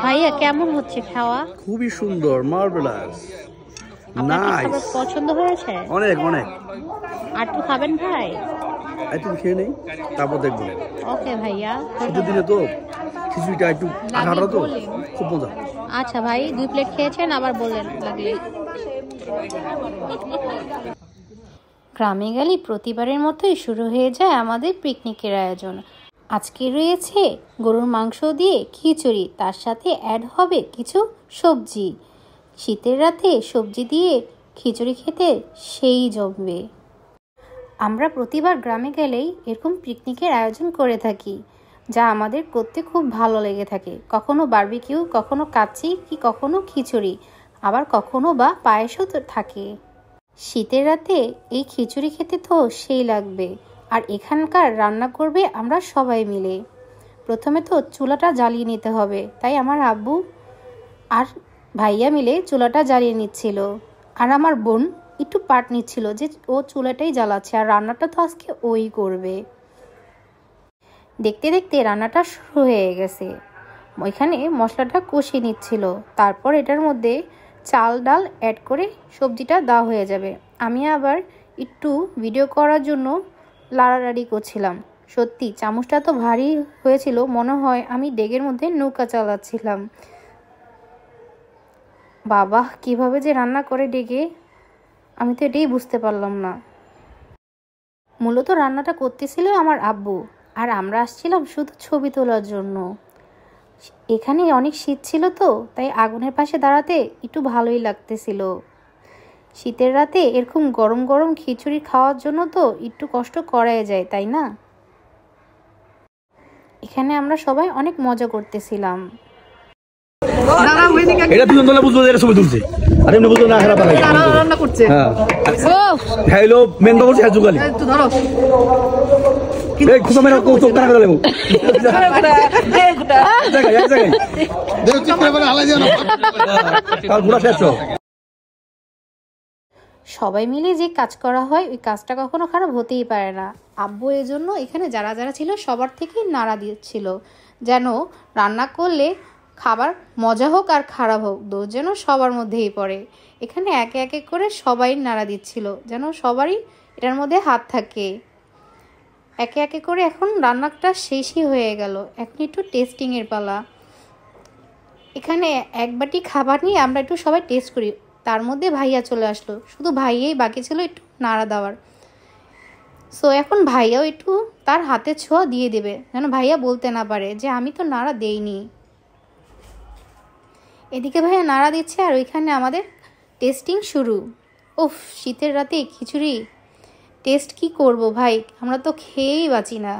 ভাইয়া কেমন হচ্ছে খাওয়া? খুবই সুন্দর, মার্ভেলাস, নাইস। পছন্দ হয়েছে? অনেক অনেক। আর একটু খাবেন ভাই? একটু খেয়ে নেই, তারপর দেখবো। ওকে ভাইয়া। শীতের দিনে তো খিচুড়িটা একটু আঠাটা তো খুব মজা। আচ্ছা ভাই, 2 প্লেট খেয়েছেন, আবার বললেন লাগলে। গ্রামে গেলে প্রতিবারের মতোই শুরু হয়ে যায় আমাদের পিকনিকের আয়োজন। আজকে রয়েছে গরুর মাংস দিয়ে খিচুড়ি, তার সাথে অ্যাড হবে কিছু সবজি। শীতের রাতে সবজি দিয়ে খিচুড়ি খেতে সেই জমবে। আমরা প্রতিবার গ্রামে গেলেই এরকম পিকনিকের আয়োজন করে থাকি, যা আমাদের করতে খুব ভালো লেগে থাকে। কখনো বারবিকিউ, কখনো কাচ্চি, কি কখনো খিচুড়ি, আবার কখনো বা পায়েসও তো থাকে। শীতের রাতে এই খিচুড়ি খেতে তো সেই লাগবে। আর এখানকার রান্না করবে আমরা সবাই মিলে। প্রথমে তো চুলাটা জ্বালিয়ে নিতে হবে, তাই আমার আব্বু আর ভাইয়া মিলে চুলাটা জ্বালিয়ে নিচ্ছিল। আর আমার বোন একটু পাট নিচ্ছিল যে ও চুলাটাই জ্বালাচ্ছে, আর রান্নাটা তো আজকে ওই করবে। দেখতে দেখতে রান্নাটা শুরু হয়ে গেছে। ওইখানে মশলাটা কষিয়ে নিচ্ছিল, তারপর এটার মধ্যে চাল ডাল অ্যাড করে সবজিটা দেওয়া হয়ে যাবে। আমি আবার একটু ভিডিও করার জন্য লাড়ালাড়ি করছিলাম। সত্যি চামচটা তো ভারী হয়েছিল, মনে হয় আমি ডেগের মধ্যে নৌকা চালাচ্ছিলাম। বাবা কিভাবে যে রান্না করে ডেগে, আমি তো এটাই বুঝতে পারলাম না। মূলত রান্নাটা করতেছিল আমার আব্বু, আর আমরা আসছিলাম শুধু ছবি তোলার জন্য। এখানে অনেক শীত ছিল তো, তাই আগুনের পাশে দাঁড়াতে একটু ভালোই লাগতেছিল। শীতের রাতে এরকম গরম গরম খিচুড়ি খাওয়ার জন্য তো একটু কষ্ট করাই যায়, তাই না? এখানে আমরা সবাই অনেক মজা করতেছিলাম। এটা দুজন দলে বুঝবো এরা ছবি তুলছে, আর এমনি বুঝবো না খারাপ লাগে রান্না করছে। হ্যাঁ খাইলো মেন বাবুর হ্যাঁ জুগালি একটু ধরো এই খুব মেরা কৌতুক টাকা করে দেবো জায়গা জায়গা দেও ঠিক করে বলে হালাই যায় না কাল ঘোড়া শেষ। সবাই মিলে যে কাজ করা হয় ওই কাজটা কখনো খারাপ হতেই পারে না। আব্বু এই জন্য এখানে যারা যারা ছিল সবার থেকেই নাড়া দিচ্ছিল, যেন রান্না করলে খাবার মজা হোক আর খারাপ হোক, দোষ যেন সবার মধ্যেই পড়ে। এখানে একে একে করে সবাই নাড়া দিচ্ছিল, যেন সবারই এটার মধ্যে হাত থাকে। একে একে করে এখন রান্নাটা শেষই হয়ে গেল, এখন একটু টেস্টিংয়ের পালা। এখানে এক বাটি খাবার নিয়ে আমরা একটু সবাই টেস্ট করি, তার মধ্যে ভাইয়া চলে আসলো, শুধু ভাইয়াই বাকি ছিল একটু নাড়া দেওয়ার। সো এখন ভাইয়াও একটু তার হাতে ছোঁয়া দিয়ে দেবে, যেন ভাইয়া বলতে না পারে যে আমি তো নাড়া দেইনি। এদিকে ভাইয়া নাড়া দিচ্ছে আর ওইখানে আমাদের টেস্টিং শুরু। উফ, শীতের রাতে খিচুড়ি টেস্ট কি করব ভাই, আমরা তো খেয়েই বাঁচি না।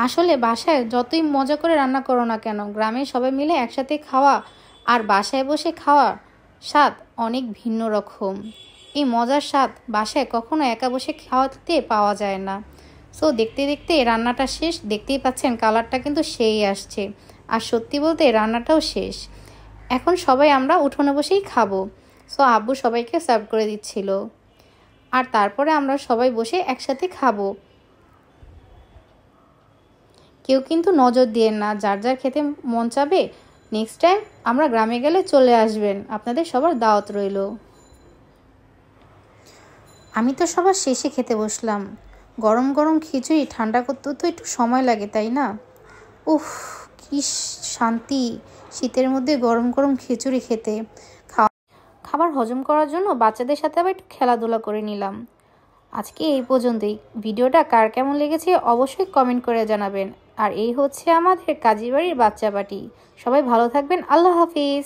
আসলে বাসায় যতই মজা করে রান্না করো না কেন, গ্রামে সবাই মিলে একসাথে খাওয়া আর বাসায় বসে খাওয়া স্বাদ অনেক ভিন্ন রকম। এই মজার স্বাদ বাসায় কখনো একা বসে খাওয়াতে পাওয়া যায় না। সো দেখতে দেখতে রান্নাটা শেষ, দেখতেই পাচ্ছেন কালারটা কিন্তু সেই আসছে। আর সত্যি বলতে রান্নাটাও শেষ। এখন সবাই আমরা উঠোনে বসেই খাবো। সো আব্বু সবাইকে সার্ভ করে দিচ্ছিল, আর তারপরে আমরা সবাই বসে একসাথে খাবো। কেউ কিন্তু নজর দিয়েন না, যার যার খেতে মন চাবে নেক্সট টাইম আমরা গ্রামে গেলে চলে আসবেন, আপনাদের সবার দাওয়াত রইল। আমি তো সবার শেষে খেতে বসলাম। গরম গরম খিচুড়ি ঠান্ডা করতেও তো একটু সময় লাগে, তাই না? উফ, কি শান্তি শীতের মধ্যে গরম গরম খিচুড়ি খেতে। খাবার হজম করার জন্য বাচ্চাদের সাথে আবার একটু খেলাধুলা করে নিলাম। আজকে এই পর্যন্তই। ভিডিওটা কার কেমন লেগেছে অবশ্যই কমেন্ট করে জানাবেন। আর এই হচ্ছে আমাদের কাজী বাড়ির বাচ্চা পার্টি। সবাই ভালো থাকবেন, আল্লাহ হাফিজ।